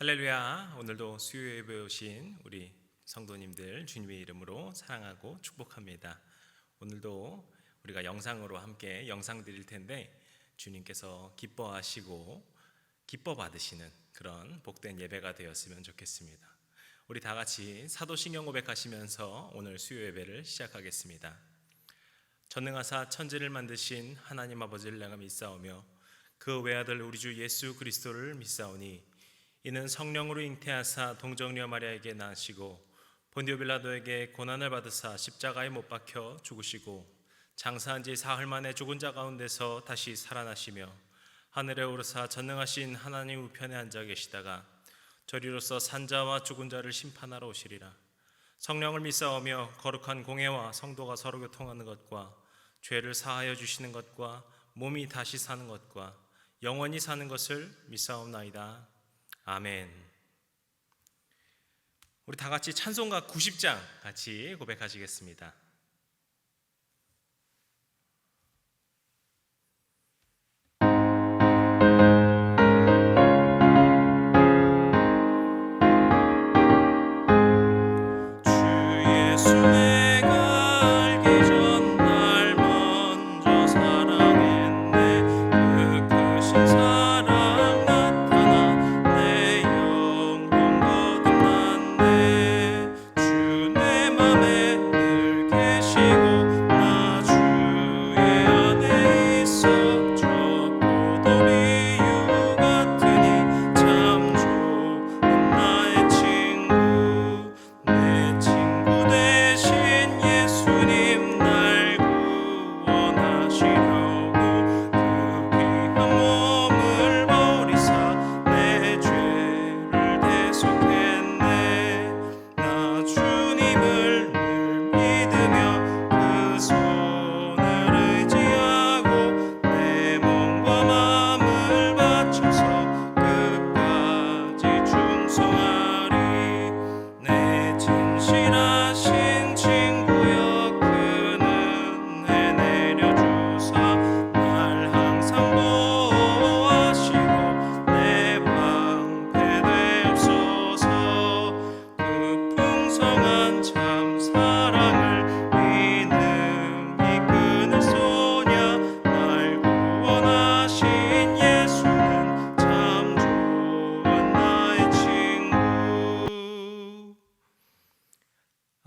할렐루야. 오늘도 수요 예배에 오신 우리 성도님들 주님의 이름으로 사랑하고 축복합니다. 오늘도 우리가 영상으로 함께 영상 드릴 텐데 주님께서 기뻐하시고 기뻐 받으시는 그런 복된 예배가 되었으면 좋겠습니다. 우리 다 같이 사도신경 고백하시면서 오늘 수요 예배를 시작하겠습니다. 전능하사 천지를 만드신 하나님 아버지를 내가 믿사오며 그 외아들 우리 주 예수 그리스도를 믿사오니 이는 성령으로 잉태하사 동정녀 마리아에게 나시고 본디오 빌라도에게 고난을 받으사 십자가에 못 박혀 죽으시고 장사한 지 사흘 만에 죽은 자 가운데서 다시 살아나시며 하늘에 오르사 전능하신 하나님 우편에 앉아 계시다가 저리로서 산자와 죽은 자를 심판하러 오시리라. 성령을 믿사오며 거룩한 공회와 성도가 서로 교통하는 것과 죄를 사하여 주시는 것과 몸이 다시 사는 것과 영원히 사는 것을 믿사옵나이다. 아멘. 우리 다 같이 찬송가 90장 같이 고백하시겠습니다.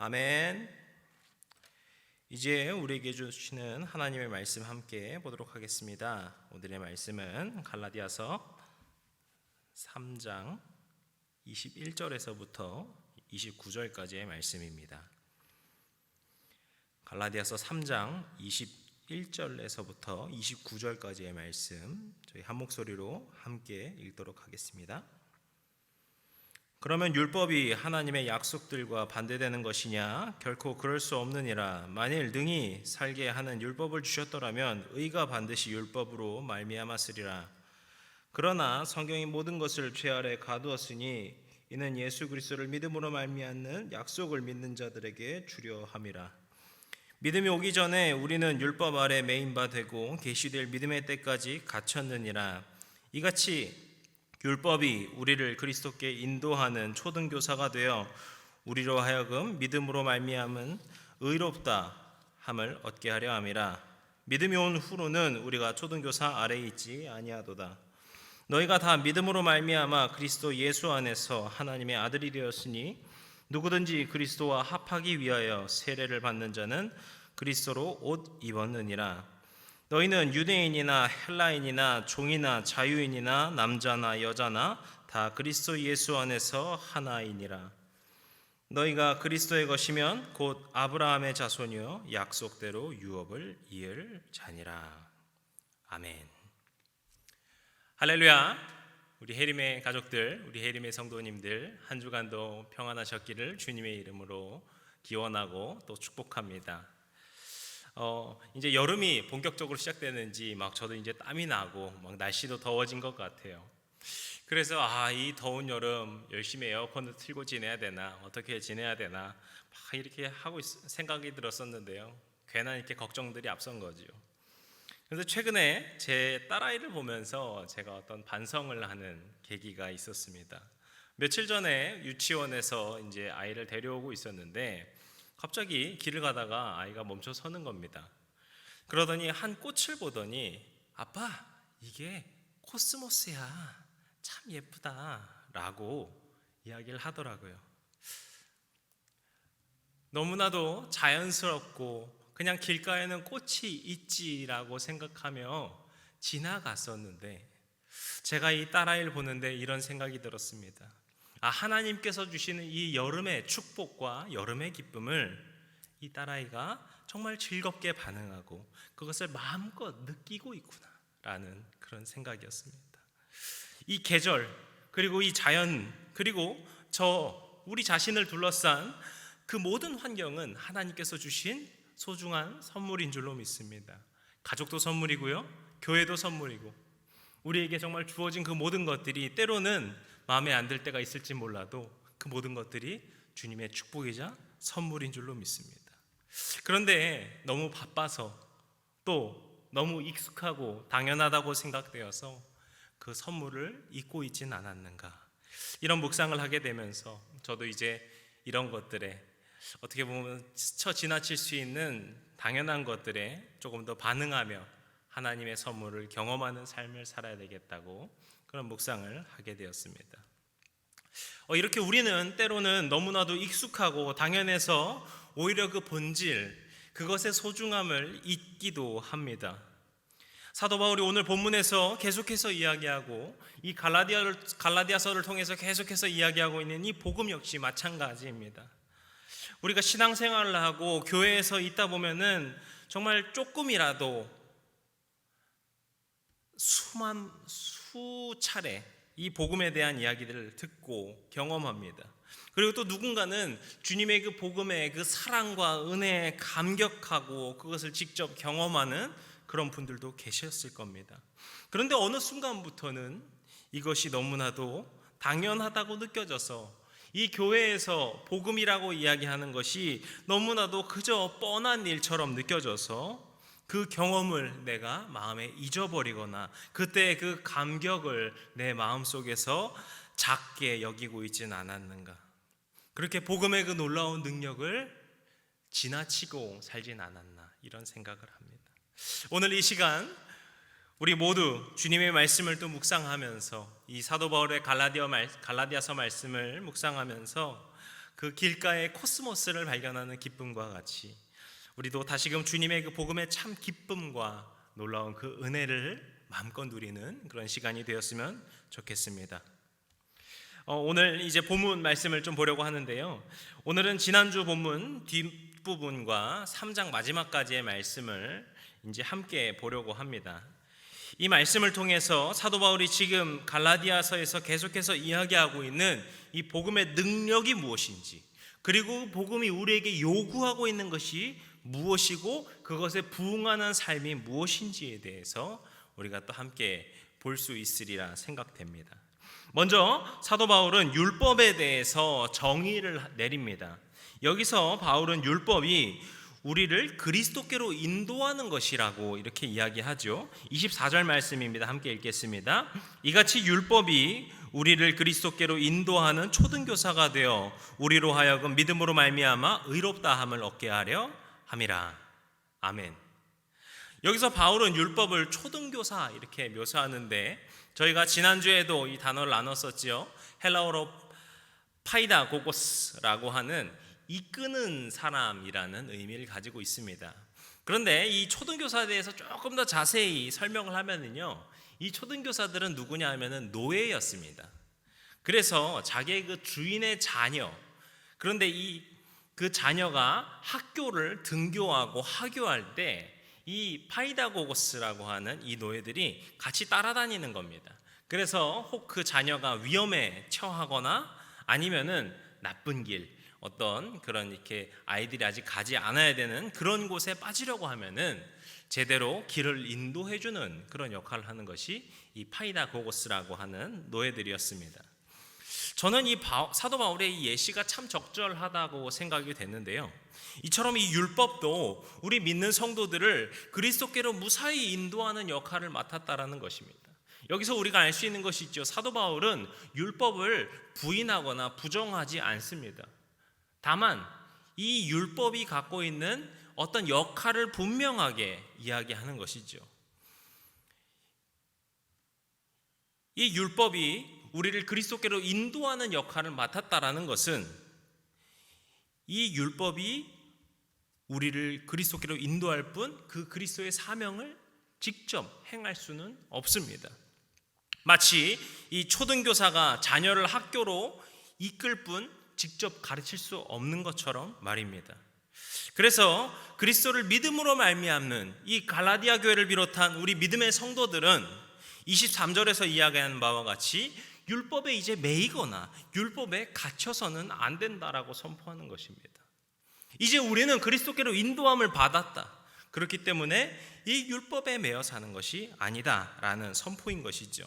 아멘. 이제 우리에게 주시는 하나님의 말씀 함께 보도록 하겠습니다. 오늘의 말씀은 갈라디아서 3장 21절에서부터 29절까지의 말씀입니다. 갈라디아서 3장 21절에서부터 29절까지의 말씀 저희 한 목소리로 함께 읽도록 하겠습니다. 그러면 율법이 하나님의 약속들과 반대되는 것이냐? 결코 그럴 수 없느니라. 만일 능히 살게 하는 율법을 주셨더라면 의가 반드시 율법으로 말미암았으리라. 그러나 성경이 모든 것을 죄 아래 가두었으니 이는 예수 그리스도를 믿음으로 말미암는 약속을 믿는 자들에게 주려 함이라. 믿음이 오기 전에 우리는 율법 아래 매인 바 되고 계시될 믿음의 때까지 갇혔느니라. 이같이 율법이 우리를 그리스도께 인도하는 초등교사가 되어 우리로 하여금 믿음으로 말미암은 의롭다 함을 얻게 하려 함이라. 믿음이 온 후로는 우리가 초등교사 아래에 있지 아니하도다. 너희가 다 믿음으로 말미암아 그리스도 예수 안에서 하나님의 아들이 되었으니 누구든지 그리스도와 합하기 위하여 세례를 받는 자는 그리스도로 옷 입었느니라. 너희는 유대인이나 헬라인이나 종이나 자유인이나 남자나 여자나 다 그리스도 예수 안에서 하나이니라. 너희가 그리스도의 것이면 곧 아브라함의 자손이요 약속대로 유업을 이을 자니라. 아멘. 할렐루야. 우리 해림의 가족들, 우리 해림의 성도님들 한 주간도 평안하셨기를 주님의 이름으로 기원하고 또 축복합니다. 이제 여름이 본격적으로 시작되는지 막 저도 이제 땀이 나고 막 날씨도 더워진 것 같아요. 그래서 이 더운 여름 열심히 에어컨도 틀고 지내야 되나, 어떻게 지내야 되나 막 이렇게 하고 생각이 들었었는데요. 괜한 이렇게 걱정들이 앞선 거죠. 그래서 최근에 제 딸아이를 보면서 제가 어떤 반성을 하는 계기가 있었습니다. 며칠 전에 유치원에서 이제 아이를 데려오고 있었는데 갑자기 길을 가다가 아이가 멈춰 서는 겁니다. 그러더니 한 꽃을 보더니 아빠, 이게 코스모스야. 참 예쁘다. 라고 이야기를 하더라고요. 너무나도 자연스럽고 그냥 길가에는 꽃이 있지라고 생각하며 지나갔었는데 제가 이 딸아이를 보는데 이런 생각이 들었습니다. 하나님께서 주시는 이 여름의 축복과 여름의 기쁨을 이 딸아이가 정말 즐겁게 반응하고 그것을 마음껏 느끼고 있구나라는 그런 생각이었습니다. 이 계절 그리고 이 자연 그리고 우리 자신을 둘러싼 그 모든 환경은 하나님께서 주신 소중한 선물인 줄로 믿습니다. 가족도 선물이고요, 교회도 선물이고, 우리에게 정말 주어진 그 모든 것들이 때로는 마음에 안 들 때가 있을지 몰라도 그 모든 것들이 주님의 축복이자 선물인 줄로 믿습니다. 그런데 너무 바빠서 또 너무 익숙하고 당연하다고 생각되어서 그 선물을 잊고 있진 않았는가, 이런 묵상을 하게 되면서 저도 이제 이런 것들에 어떻게 보면 스쳐 지나칠 수 있는 당연한 것들에 조금 더 반응하며 하나님의 선물을 경험하는 삶을 살아야 되겠다고 그런 묵상을 하게 되었습니다. 이렇게 우리는 때로는 너무나도 익숙하고 당연해서 오히려 그 본질, 그것의 소중함을 잊기도 합니다. 사도 바울이 오늘 본문에서 계속해서 이야기하고 이 갈라디아서를 통해서 계속해서 이야기하고 있는 이 복음 역시 마찬가지입니다. 우리가 신앙생활을 하고 교회에서 있다 보면은 정말 조금이라도 수차례 이 복음에 대한 이야기들을 듣고 경험합니다. 그리고 또 누군가는 주님의 그 복음의 그 사랑과 은혜에 감격하고 그것을 직접 경험하는 그런 분들도 계셨을 겁니다. 그런데 어느 순간부터는 이것이 너무나도 당연하다고 느껴져서 이 교회에서 복음이라고 이야기하는 것이 너무나도 그저 뻔한 일처럼 느껴져서 그 경험을 내가 마음에 잊어버리거나 그때의 그 감격을 내 마음속에서 작게 여기고 있지는 않았는가, 그렇게 복음의 그 놀라운 능력을 지나치고 살진 않았나, 이런 생각을 합니다. 오늘 이 시간 우리 모두 주님의 말씀을 또 묵상하면서 이 사도 바울의 갈라디아서 말씀을 묵상하면서 그 길가의 코스모스를 발견하는 기쁨과 같이 우리도 다시금 주님의 그 복음의 참 기쁨과 놀라운 그 은혜를 마음껏 누리는 그런 시간이 되었으면 좋겠습니다. 오늘 이제 본문 말씀을 좀 보려고 하는데요. 오늘은 지난주 본문 뒷부분과 3장 마지막까지의 말씀을 이제 함께 보려고 합니다. 이 말씀을 통해서 사도 바울이 지금 갈라디아서에서 계속해서 이야기하고 있는 이 복음의 능력이 무엇인지, 그리고 복음이 우리에게 요구하고 있는 것이 무엇이고 그것에 부응하는 삶이 무엇인지에 대해서 우리가 또 함께 볼 수 있으리라 생각됩니다. 먼저 사도 바울은 율법에 대해서 정의를 내립니다. 여기서 바울은 율법이 우리를 그리스도께로 인도하는 것이라고 이렇게 이야기하죠. 24절 말씀입니다. 함께 읽겠습니다. 이같이 율법이 우리를 그리스도께로 인도하는 초등교사가 되어 우리로 하여금 믿음으로 말미암아 의롭다함을 얻게 하려 함이라. 아멘. 여기서 바울은 율법을 초등교사 이렇게 묘사하는데, 저희가 지난주에도 이 단어를 나눴었지요. 헬라어로 파이다고고스라고 하는 이끄는 사람이라는 의미를 가지고 있습니다. 그런데 이 초등교사에 대해서 조금 더 자세히 설명을 하면은요, 이 초등교사들은 누구냐 하면은 노예였습니다. 그래서 자기의 그 주인의 자녀, 그런데 그 자녀가 학교를 등교하고 하교할 때 이 파이다고고스라고 하는 이 노예들이 같이 따라다니는 겁니다. 그래서 혹 그 자녀가 위험에 처하거나 아니면은 나쁜 길, 어떤 그런 이렇게 아이들이 아직 가지 않아야 되는 그런 곳에 빠지려고 하면은 제대로 길을 인도해주는 그런 역할을 하는 것이 이 파이다고고스라고 하는 노예들이었습니다. 저는 이 사도 바울의 이 예시가 참 적절하다고 생각이 됐는데요. 이처럼 이 율법도 우리 믿는 성도들을 그리스도께로 무사히 인도하는 역할을 맡았다라는 것입니다. 여기서 우리가 알 수 있는 것이 있죠. 사도 바울은 율법을 부인하거나 부정하지 않습니다. 다만 이 율법이 갖고 있는 어떤 역할을 분명하게 이야기하는 것이죠. 이 율법이 우리를 그리스도께로 인도하는 역할을 맡았다라는 것은 이 율법이 우리를 그리스도께로 인도할 뿐 그 그리스도의 사명을 직접 행할 수는 없습니다. 마치 이 초등교사가 자녀를 학교로 이끌 뿐 직접 가르칠 수 없는 것처럼 말입니다. 그래서 그리스도를 믿음으로 말미암는 이 갈라디아 교회를 비롯한 우리 믿음의 성도들은 23절에서 이야기하는 바와 같이 율법에 이제 매이거나 율법에 갇혀서는 안 된다라고 선포하는 것입니다. 이제 우리는 그리스도께로 인도함을 받았다. 그렇기 때문에 이 율법에 매여 사는 것이 아니다라는 선포인 것이죠.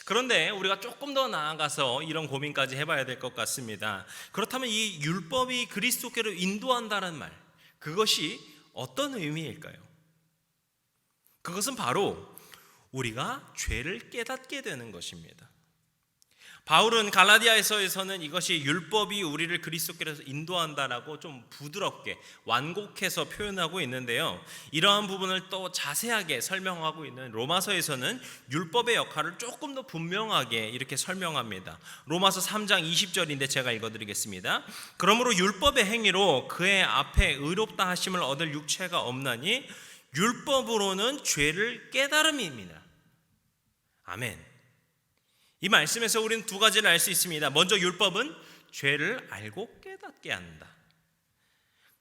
그런데 우리가 조금 더 나아가서 이런 고민까지 해봐야 될 것 같습니다. 그렇다면 이 율법이 그리스도께로 인도한다는 말, 그것이 어떤 의미일까요? 그것은 바로 우리가 죄를 깨닫게 되는 것입니다. 바울은 갈라디아서에서는 이것이 율법이 우리를 그리스도께로 인도한다라고 좀 부드럽게 완곡해서 표현하고 있는데요, 이러한 부분을 또 자세하게 설명하고 있는 로마서에서는 율법의 역할을 조금 더 분명하게 이렇게 설명합니다. 로마서 3장 20절인데 제가 읽어드리겠습니다. 그러므로 율법의 행위로 그의 앞에 의롭다 하심을 얻을 육체가 없나니 율법으로는 죄를 깨달음입니다. 아멘. 이 말씀에서 우리는 두 가지를 알 수 있습니다. 먼저 율법은 죄를 알고 깨닫게 한다.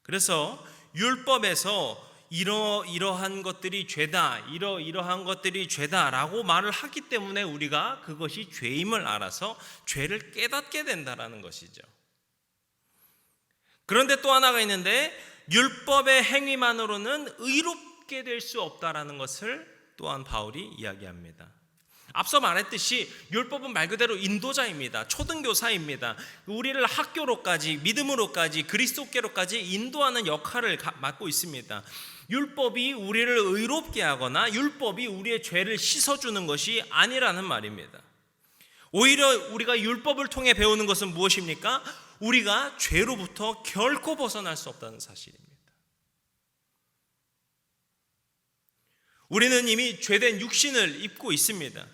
그래서 율법에서 이러한 것들이 죄다, 이러한 것들이 죄다라고 말을 하기 때문에 우리가 그것이 죄임을 알아서 죄를 깨닫게 된다라는 것이죠. 그런데 또 하나가 있는데 율법의 행위만으로는 의롭게 될 수 없다라는 것을 또한 바울이 이야기합니다. 앞서 말했듯이 율법은 말 그대로 인도자입니다. 초등교사입니다. 우리를 학교로까지, 믿음으로까지, 그리스도께로까지 인도하는 역할을 맡고 있습니다. 율법이 우리를 의롭게 하거나 율법이 우리의 죄를 씻어주는 것이 아니라는 말입니다. 오히려 우리가 율법을 통해 배우는 것은 무엇입니까? 우리가 죄로부터 결코 벗어날 수 없다는 사실입니다. 우리는 이미 죄된 육신을 입고 있습니다.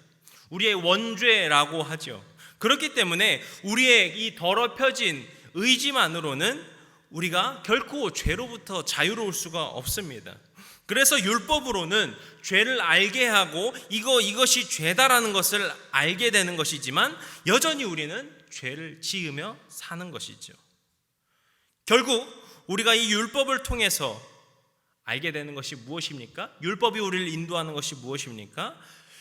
우리의 원죄라고 하죠. 그렇기 때문에 우리의 이 더럽혀진 의지만으로는 우리가 결코 죄로부터 자유로울 수가 없습니다. 그래서 율법으로는 죄를 알게 하고 이것이 죄다라는 것을 알게 되는 것이지만 여전히 우리는 죄를 지으며 사는 것이죠. 결국 우리가 이 율법을 통해서 알게 되는 것이 무엇입니까? 율법이 우리를 인도하는 것이 무엇입니까?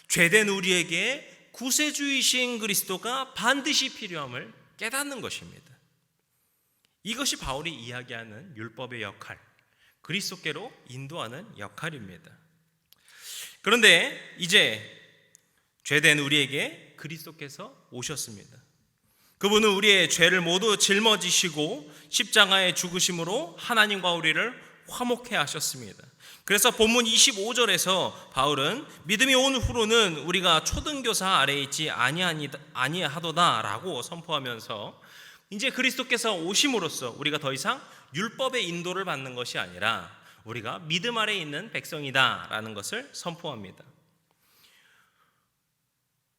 죄된 우리에게 구세주이신 그리스도가 반드시 필요함을 깨닫는 것입니다. 이것이 바울이 이야기하는 율법의 역할, 그리스도께로 인도하는 역할입니다. 그런데 이제 죄된 우리에게 그리스도께서 오셨습니다. 그분은 우리의 죄를 모두 짊어지시고 십자가에 죽으심으로 하나님과 우리를 화목해 하셨습니다. 그래서 본문 25절에서 바울은 믿음이 온 후로는 우리가 초등교사 아래에 있지 아니하도다라고 선포하면서 이제 그리스도께서 오심으로써 우리가 더 이상 율법의 인도를 받는 것이 아니라 우리가 믿음 아래에 있는 백성이다라는 것을 선포합니다.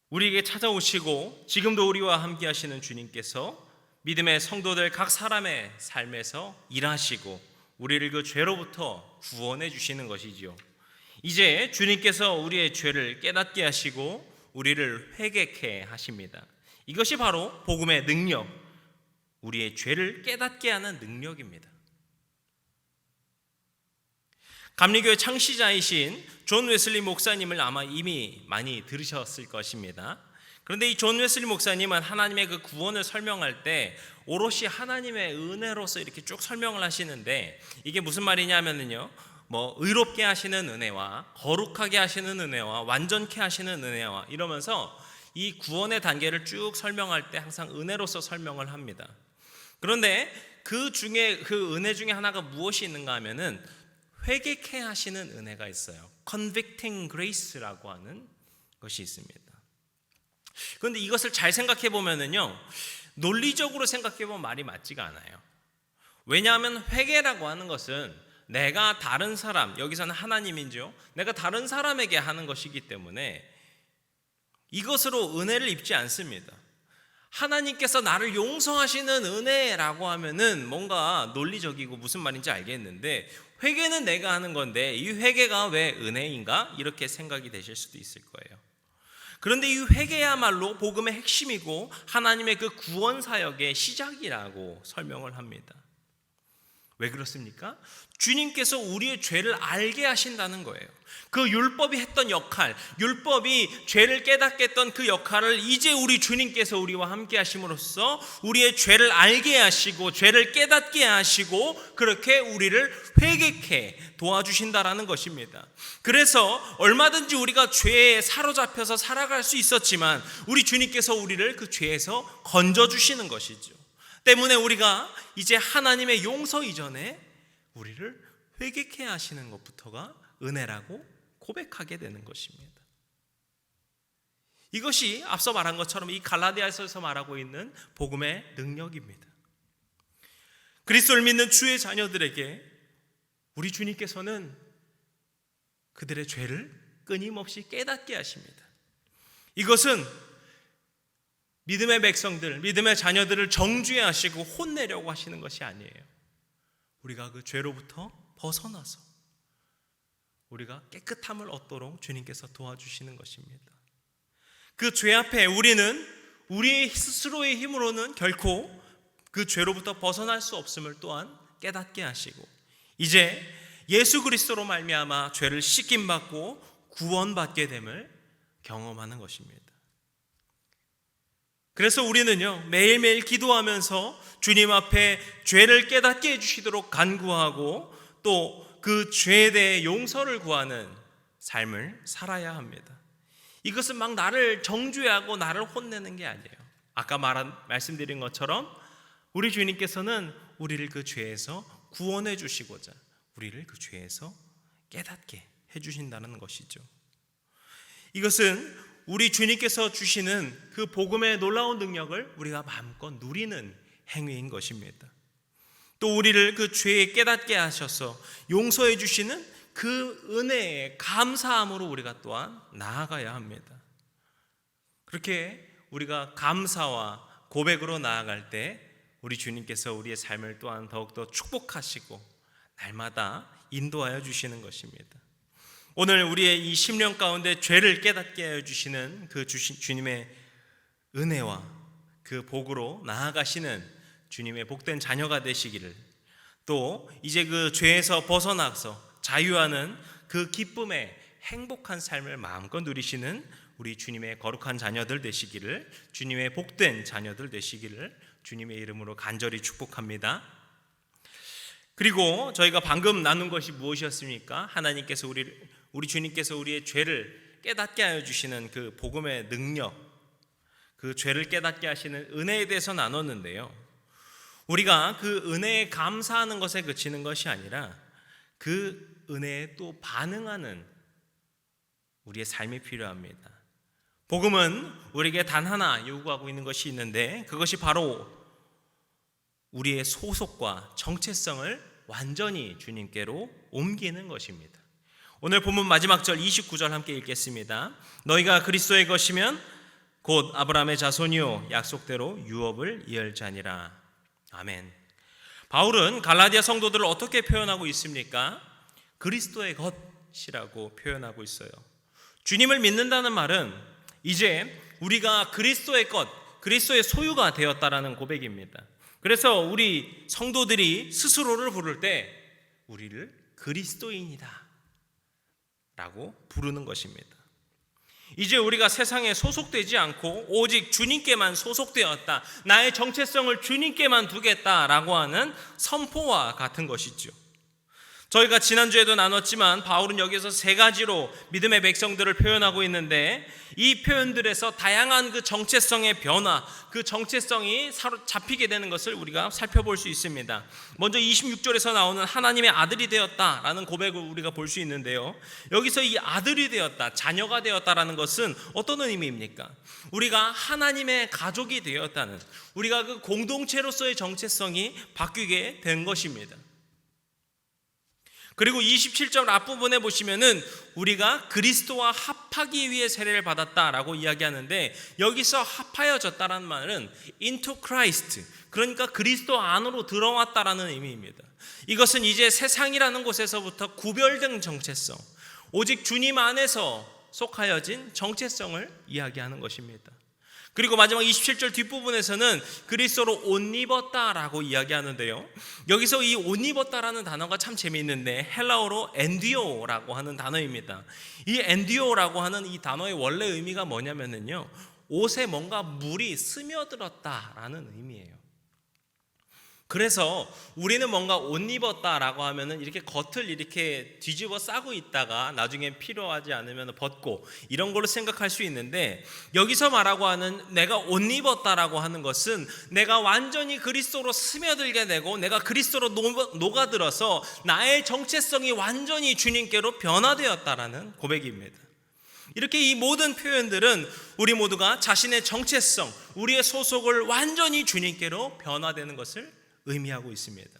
우리에게 찾아오시고 지금도 우리와 함께 하시는 주님께서 믿음의 성도들 각 사람의 삶에서 일하시고 우리를 그 죄로부터 구원해 주시는 것이지요. 이제 주님께서 우리의 죄를 깨닫게 하시고 우리를 회개케 하십니다. 이것이 바로 복음의 능력, 우리의 죄를 깨닫게 하는 능력입니다. 감리교의 창시자이신 존 웨슬리 목사님을 아마 이미 많이 들으셨을 것입니다. 그런데 이 존 웨슬리 목사님은 하나님의 그 구원을 설명할 때 오롯이 하나님의 은혜로서 이렇게 쭉 설명을 하시는데, 이게 무슨 말이냐면요, 의롭게 하시는 은혜와 거룩하게 하시는 은혜와 완전케 하시는 은혜와 이러면서 이 구원의 단계를 쭉 설명할 때 항상 은혜로서 설명을 합니다. 그런데 그 중에 그 은혜 중에 하나가 무엇이 있는가 하면은 회개케 하시는 은혜가 있어요. Convicting Grace라고 하는 것이 있습니다. 그런데 이것을 잘 생각해 보면은요, 논리적으로 생각해 보면 말이 맞지가 않아요. 왜냐하면 회개라고 하는 것은 내가 다른 사람, 여기서는 하나님이죠, 내가 다른 사람에게 하는 것이기 때문에 이것으로 은혜를 입지 않습니다. 하나님께서 나를 용서하시는 은혜라고 하면은 뭔가 논리적이고 무슨 말인지 알겠는데, 회개는 내가 하는 건데 이 회개가 왜 은혜인가? 이렇게 생각이 되실 수도 있을 거예요. 그런데 이 회개야말로 복음의 핵심이고 하나님의 그 구원 사역의 시작이라고 설명을 합니다. 왜 그렇습니까? 주님께서 우리의 죄를 알게 하신다는 거예요. 그 율법이 했던 역할, 율법이 죄를 깨닫게 했던 그 역할을 이제 우리 주님께서 우리와 함께 하심으로써 우리의 죄를 알게 하시고 죄를 깨닫게 하시고 그렇게 우리를 회개케 도와주신다라는 것입니다. 그래서 얼마든지 우리가 죄에 사로잡혀서 살아갈 수 있었지만 우리 주님께서 우리를 그 죄에서 건져주시는 것이죠. 때문에 우리가 이제 하나님의 용서 이전에 우리를 회개케 하시는 것부터가 은혜라고 고백하게 되는 것입니다. 이것이 앞서 말한 것처럼 이 갈라디아서에서 말하고 있는 복음의 능력입니다. 그리스도를 믿는 주의 자녀들에게 우리 주님께서는 그들의 죄를 끊임없이 깨닫게 하십니다. 이것은 믿음의 백성들, 믿음의 자녀들을 정죄하시고 혼내려고 하시는 것이 아니에요. 우리가 그 죄로부터 벗어나서 우리가 깨끗함을 얻도록 주님께서 도와주시는 것입니다. 그 죄 앞에 우리는 우리 스스로의 힘으로는 결코 그 죄로부터 벗어날 수 없음을 또한 깨닫게 하시고 이제 예수 그리스도로 말미암아 죄를 씻김받고 구원받게 됨을 경험하는 것입니다. 그래서 우리는요, 매일매일 기도하면서 주님 앞에 죄를 깨닫게 해주시도록 간구하고 또 그 죄에 대해 용서를 구하는 삶을 살아야 합니다. 이것은 막 나를 정죄하고 나를 혼내는 게 아니에요. 아까 말씀드린 것처럼 우리 주님께서는 우리를 그 죄에서 구원해 주시고자 우리를 그 죄에서 깨닫게 해주신다는 것이죠. 이것은 우리 주님께서 주시는 그 복음의 놀라운 능력을 우리가 마음껏 누리는 행위인 것입니다. 또 우리를 그 죄에 깨닫게 하셔서 용서해 주시는 그 은혜에 감사함으로 우리가 또한 나아가야 합니다. 그렇게 우리가 감사와 고백으로 나아갈 때 우리 주님께서 우리의 삶을 또한 더욱더 축복하시고 날마다 인도하여 주시는 것입니다. 오늘 우리의 이 심령 가운데 죄를 깨닫게 하여 주시는 그 주님의 은혜와 그 복으로 나아가시는 주님의 복된 자녀가 되시기를, 또 이제 그 죄에서 벗어나서 자유하는 그 기쁨의 행복한 삶을 마음껏 누리시는 우리 주님의 거룩한 자녀들 되시기를, 주님의 복된 자녀들 되시기를 주님의 이름으로 간절히 축복합니다. 그리고 저희가 방금 나눈 것이 무엇이었습니까? 하나님께서 우리 주님께서 우리의 죄를 깨닫게 하여 주시는 그 복음의 능력, 그 죄를 깨닫게 하시는 은혜에 대해서 나눴는데요, 우리가 그 은혜에 감사하는 것에 그치는 것이 아니라 그 은혜에 또 반응하는 우리의 삶이 필요합니다. 복음은 우리에게 단 하나 요구하고 있는 것이 있는데 그것이 바로 우리의 소속과 정체성을 완전히 주님께로 옮기는 것입니다. 오늘 본문 마지막 절 29절 함께 읽겠습니다. 너희가 그리스도의 것이면 곧 아브라함의 자손이요 약속대로 유업을 이을 자니라. 아멘. 바울은 갈라디아 성도들을 어떻게 표현하고 있습니까? 그리스도의 것이라고 표현하고 있어요. 주님을 믿는다는 말은 이제 우리가 그리스도의 것, 그리스도의 소유가 되었다라는 고백입니다. 그래서 우리 성도들이 스스로를 부를 때 우리를 그리스도인이다 라고 부르는 것입니다. 이제 우리가 세상에 소속되지 않고 오직 주님께만 소속되었다, 나의 정체성을 주님께만 두겠다라고 하는 선포와 같은 것이죠. 저희가 지난주에도 나눴지만 바울은 여기서 세 가지로 믿음의 백성들을 표현하고 있는데, 이 표현들에서 다양한 그 정체성의 변화, 그 정체성이 사로잡히게 되는 것을 우리가 살펴볼 수 있습니다. 먼저 26절에서 나오는 하나님의 아들이 되었다라는 고백을 우리가 볼 수 있는데요, 여기서 이 아들이 되었다, 자녀가 되었다라는 것은 어떤 의미입니까? 우리가 하나님의 가족이 되었다는, 우리가 그 공동체로서의 정체성이 바뀌게 된 것입니다. 그리고 27절 앞부분에 보시면은 우리가 그리스도와 합하기 위해 세례를 받았다라고 이야기하는데, 여기서 합하여졌다라는 말은 into Christ, 그러니까 그리스도 안으로 들어왔다라는 의미입니다. 이것은 이제 세상이라는 곳에서부터 구별된 정체성, 오직 주님 안에서 속하여진 정체성을 이야기하는 것입니다. 그리고 마지막 27절 뒷부분에서는 그리스도로 옷 입었다라고 이야기하는데요, 여기서 이 옷 입었다라는 단어가 참 재미있는데 헬라어로 엔디오라고 하는 단어입니다. 이 엔디오라고 하는 이 단어의 원래 의미가 뭐냐면요, 옷에 뭔가 물이 스며들었다라는 의미예요. 그래서 우리는 뭔가 옷 입었다라고 하면은 이렇게 겉을 이렇게 뒤집어 싸고 있다가 나중에 필요하지 않으면 벗고 이런 걸로 생각할 수 있는데, 여기서 말하고 하는 내가 옷 입었다라고 하는 것은 내가 완전히 그리스도로 스며들게 되고 내가 그리스도로 녹아들어서 나의 정체성이 완전히 주님께로 변화되었다라는 고백입니다. 이렇게 이 모든 표현들은 우리 모두가 자신의 정체성, 우리의 소속을 완전히 주님께로 변화되는 것을 의미하고 있습니다.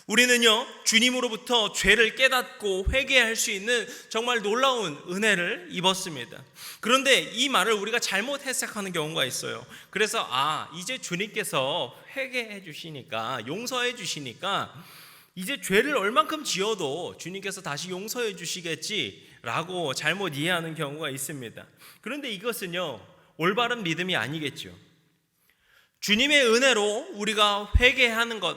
우리는요, 주님으로부터 죄를 깨닫고 회개할 수 있는 정말 놀라운 은혜를 입었습니다. 그런데 이 말을 우리가 잘못 해석하는 경우가 있어요. 그래서 이제 주님께서 회개해 주시니까, 용서해 주시니까 이제 죄를 얼만큼 지어도 주님께서 다시 용서해 주시겠지라고 잘못 이해하는 경우가 있습니다. 그런데 이것은요, 올바른 믿음이 아니겠죠. 주님의 은혜로 우리가 회개하는 것,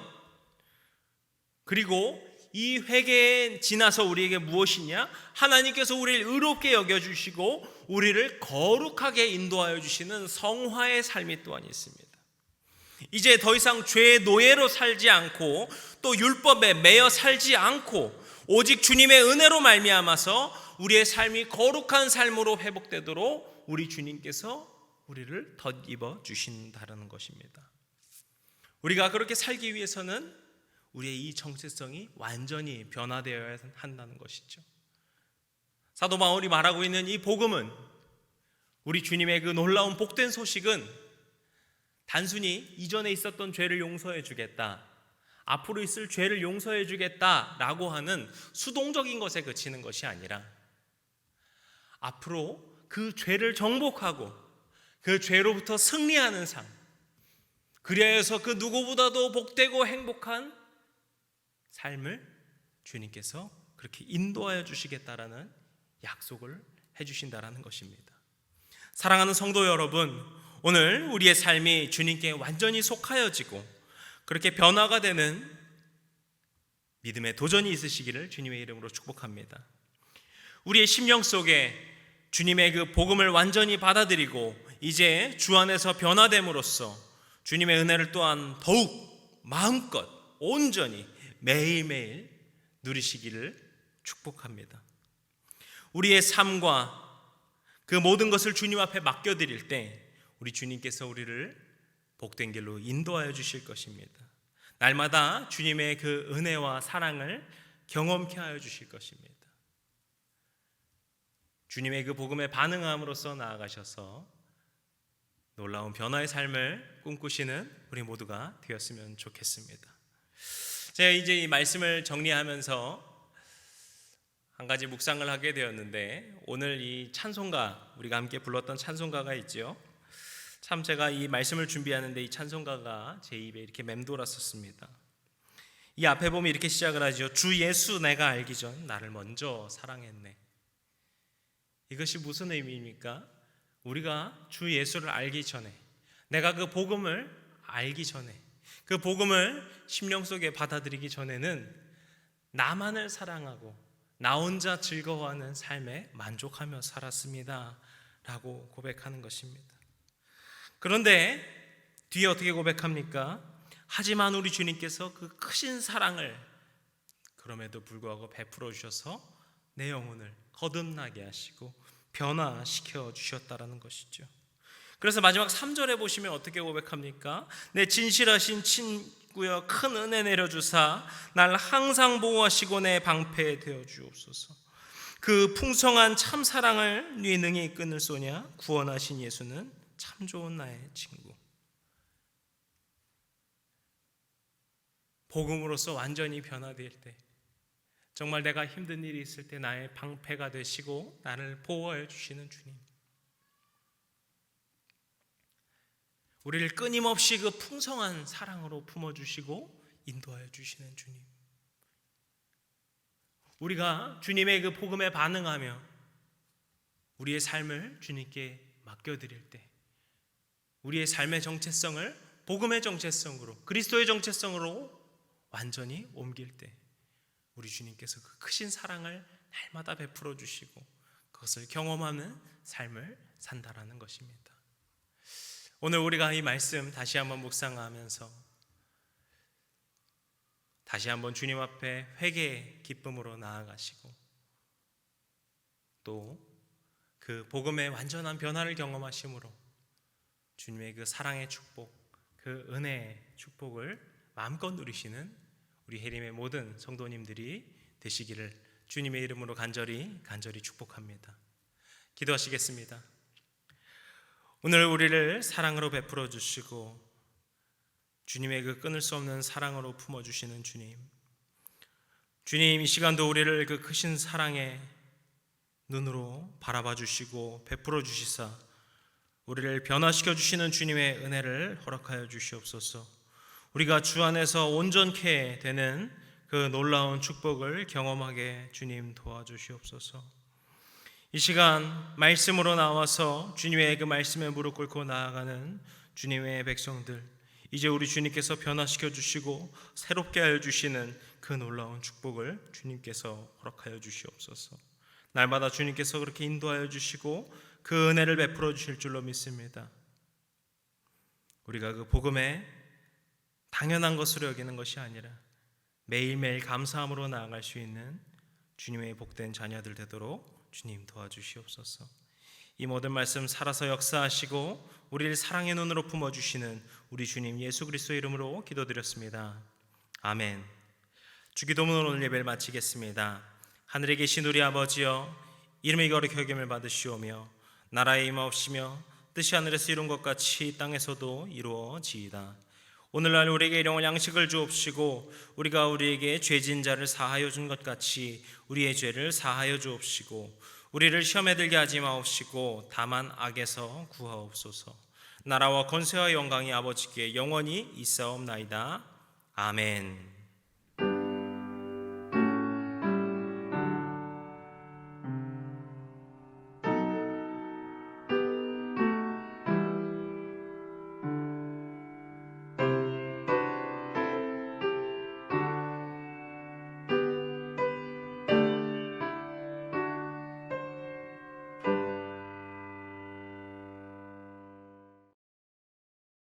그리고 이 회개에 지나서 우리에게 무엇이냐? 하나님께서 우리를 의롭게 여겨주시고 우리를 거룩하게 인도하여 주시는 성화의 삶이 또한 있습니다. 이제 더 이상 죄의 노예로 살지 않고 또 율법에 매여 살지 않고 오직 주님의 은혜로 말미암아서 우리의 삶이 거룩한 삶으로 회복되도록 우리 주님께서 우리를 덧입어 주신다는 것입니다. 우리가 그렇게 살기 위해서는 우리의 이 정체성이 완전히 변화되어야 한다는 것이죠. 사도 바울이 말하고 있는 이 복음은, 우리 주님의 그 놀라운 복된 소식은 단순히 이전에 있었던 죄를 용서해 주겠다, 앞으로 있을 죄를 용서해 주겠다라고 하는 수동적인 것에 그치는 것이 아니라 앞으로 그 죄를 정복하고 그 죄로부터 승리하는 삶, 그리하여서 그 누구보다도 복되고 행복한 삶을 주님께서 그렇게 인도하여 주시겠다라는 약속을 해주신다라는 것입니다. 사랑하는 성도 여러분, 오늘 우리의 삶이 주님께 완전히 속하여지고 그렇게 변화가 되는 믿음의 도전이 있으시기를 주님의 이름으로 축복합니다. 우리의 심령 속에 주님의 그 복음을 완전히 받아들이고 이제 주 안에서 변화됨으로써 주님의 은혜를 또한 더욱 마음껏 온전히 매일매일 누리시기를 축복합니다. 우리의 삶과 그 모든 것을 주님 앞에 맡겨드릴 때 우리 주님께서 우리를 복된 길로 인도하여 주실 것입니다. 날마다 주님의 그 은혜와 사랑을 경험케 하여 주실 것입니다. 주님의 그 복음에 반응함으로써 나아가셔서 놀라운 변화의 삶을 꿈꾸시는 우리 모두가 되었으면 좋겠습니다. 제가 이제 이 말씀을 정리하면서 한 가지 묵상을 하게 되었는데, 오늘 이 찬송가, 우리가 함께 불렀던 찬송가가 있죠. 참 제가 이 말씀을 준비하는데 이 찬송가가 제 입에 이렇게 맴돌았었습니다. 이 앞에 보면 이렇게 시작을 하죠. 주 예수 내가 알기 전 나를 먼저 사랑했네. 이것이 무슨 의미입니까? 우리가 주 예수를 알기 전에, 내가 그 복음을 알기 전에, 그 복음을 심령 속에 받아들이기 전에는 나만을 사랑하고 나 혼자 즐거워하는 삶에 만족하며 살았습니다 라고 고백하는 것입니다. 그런데 뒤에 어떻게 고백합니까? 하지만 우리 주님께서 그 크신 사랑을, 그럼에도 불구하고 베풀어 주셔서 내 영혼을 거듭나게 하시고 변화시켜 주셨다라는 것이죠. 그래서 마지막 3절에 보시면 어떻게 고백합니까? 내 진실하신 친구여 큰 은혜 내려주사 날 항상 보호하시고 내 방패 되어 주옵소서. 그 풍성한 참 사랑을 네 능히 끊을 소냐? 구원하신 예수는 참 좋은 나의 친구. 복음으로서 완전히 변화될 때, 정말 내가 힘든 일이 있을 때 나의 방패가 되시고 나를 보호해 주시는 주님, 우리를 끊임없이 그 풍성한 사랑으로 품어주시고 인도하여 주시는 주님, 우리가 주님의 그 복음에 반응하며 우리의 삶을 주님께 맡겨드릴 때, 우리의 삶의 정체성을 복음의 정체성으로, 그리스도의 정체성으로 완전히 옮길 때 우리 주님께서 그 크신 사랑을 날마다 베풀어 주시고 그것을 경험하는 삶을 산다라는 것입니다. 오늘 우리가 이 말씀 다시 한번 묵상하면서 다시 한번 주님 앞에 회개의 기쁨으로 나아가시고 또 그 복음의 완전한 변화를 경험하심으로 주님의 그 사랑의 축복, 그 은혜의 축복을 마음껏 누리시는 우리 해림의 모든 성도님들이 되시기를 주님의 이름으로 간절히 축복합니다. 기도하시겠습니다. 오늘 우리를 사랑으로 베풀어 주시고 주님의 그 끊을 수 없는 사랑으로 품어주시는 주님, 주님 이 시간도 우리를 그 크신 사랑의 눈으로 바라봐 주시고 베풀어 주시사 우리를 변화시켜 주시는 주님의 은혜를 허락하여 주시옵소서. 우리가 주 안에서 온전케 되는 그 놀라운 축복을 경험하게 주님 도와주시옵소서. 이 시간 말씀으로 나와서 주님의 그 말씀에 무릎 꿇고 나아가는 주님의 백성들, 이제 우리 주님께서 변화시켜 주시고 새롭게 하여 주시는 그 놀라운 축복을 주님께서 허락하여 주시옵소서. 날마다 주님께서 그렇게 인도하여 주시고 그 은혜를 베풀어 주실 줄로 믿습니다. 우리가 그 복음에 당연한 것으로 여기는 것이 아니라 매일매일 감사함으로 나아갈 수 있는 주님의 복된 자녀들 되도록 주님 도와주시옵소서. 이 모든 말씀 살아서 역사하시고 우리를 사랑의 눈으로 품어주시는 우리 주님 예수 그리스도의 이름으로 기도드렸습니다. 아멘. 주기도문으로 오늘 예배를 마치겠습니다. 하늘에 계신 우리 아버지여, 이름이 거룩히 여김을 받으시오며 나라의 임하옵시며 뜻이 하늘에서 이룬 것 같이 땅에서도 이루어지이다. 오늘날 우리에게 일용할 양식을 주옵시고 우리가 우리에게 죄진 자를 사하여 준 것 같이 우리의 죄를 사하여 주옵시고 우리를 시험에 들게 하지 마옵시고 다만 악에서 구하옵소서. 나라와 권세와 영광이 아버지께 영원히 있사옵나이다. 아멘.